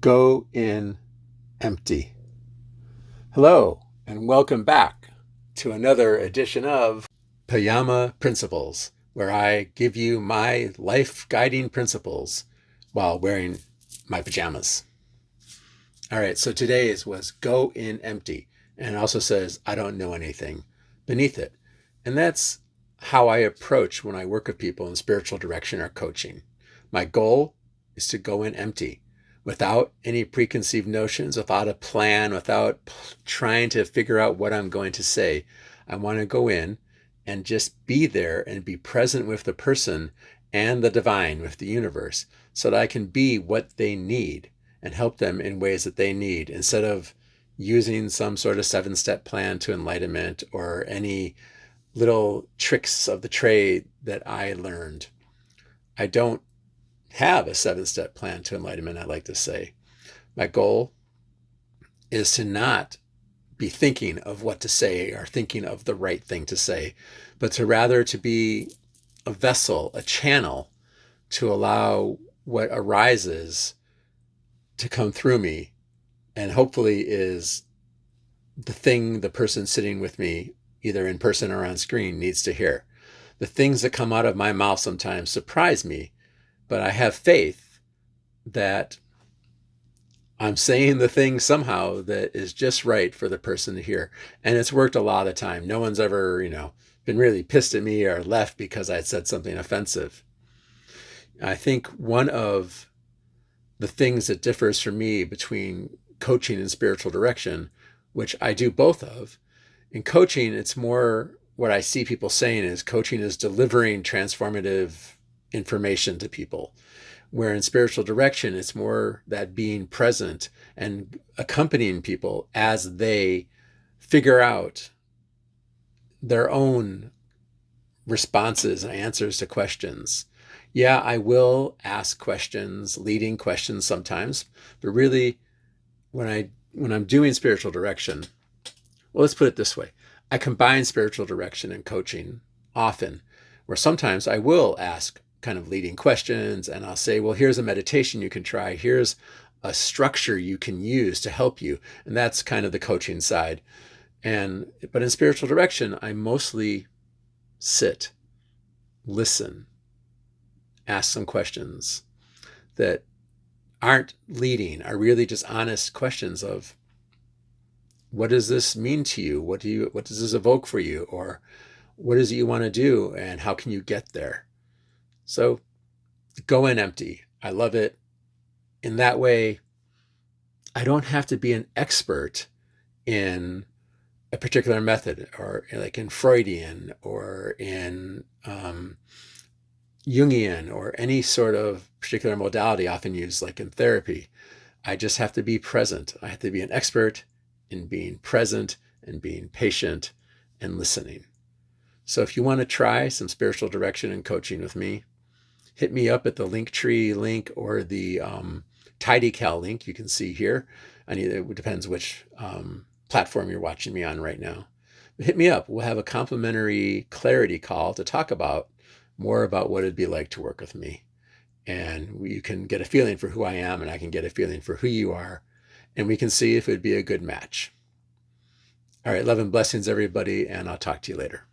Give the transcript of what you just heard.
Go in empty. Hello, and welcome back to another edition of Pajama Principles, where I give you my life guiding principles while wearing my pajamas. All right, so today's was go in empty, and it also says I don't know anything beneath it. And that's how I approach when I work with people in spiritual direction or coaching. My goal is to go in empty, without any preconceived notions, without a plan, without trying to figure out what I'm going to say. I want to go in and just be there and be present with the person and the divine, with the universe, so that I can be what they need and help them in ways that they need, instead of using some sort of 7-step plan to enlightenment or any little tricks of the trade that I learned. I don't have a 7-step plan to enlightenment, I like to say. My goal is to not be thinking of what to say or thinking of the right thing to say, but to rather to be a vessel, a channel, to allow what arises to come through me, and hopefully is the thing the person sitting with me, either in person or on screen, needs to hear. The things that come out of my mouth sometimes surprise me, but I have faith that I'm saying the thing somehow that is just right for the person to hear. And it's worked a lot of the time. No one's ever, been really pissed at me or left because I said something offensive. I think one of the things that differs for me between coaching and spiritual direction, which I do both of, in coaching, it's more what I see people saying is coaching is delivering transformative information to people, where in spiritual direction, it's more that being present and accompanying people as they figure out their own responses and answers to questions. Yeah, I will ask questions, leading questions sometimes, but really when I'm doing spiritual direction, well, let's put it this way. I combine spiritual direction and coaching often, where sometimes I will ask kind of leading questions, and I'll say, well, here's a meditation you can try. Here's a structure you can use to help you. And that's kind of the coaching side. But in spiritual direction, I mostly sit, listen, ask some questions that aren't leading, are really just honest questions of, what does this mean to you? What does this evoke for you? Or what is it you want to do? And how can you get there? So go in empty. I love it. In that way, I don't have to be an expert in a particular method, or like in Freudian or in Jungian or any sort of particular modality often used like in therapy. I just have to be present. I have to be an expert in being present and being patient and listening. So if you want to try some spiritual direction and coaching with me, hit me up at the Linktree link or the TidyCal link you can see here. It depends which platform you're watching me on right now. But hit me up. We'll have a complimentary clarity call to talk about more about what it'd be like to work with me. And you can get a feeling for who I am, and I can get a feeling for who you are. And we can see if it'd be a good match. All right, love and blessings, everybody, and I'll talk to you later.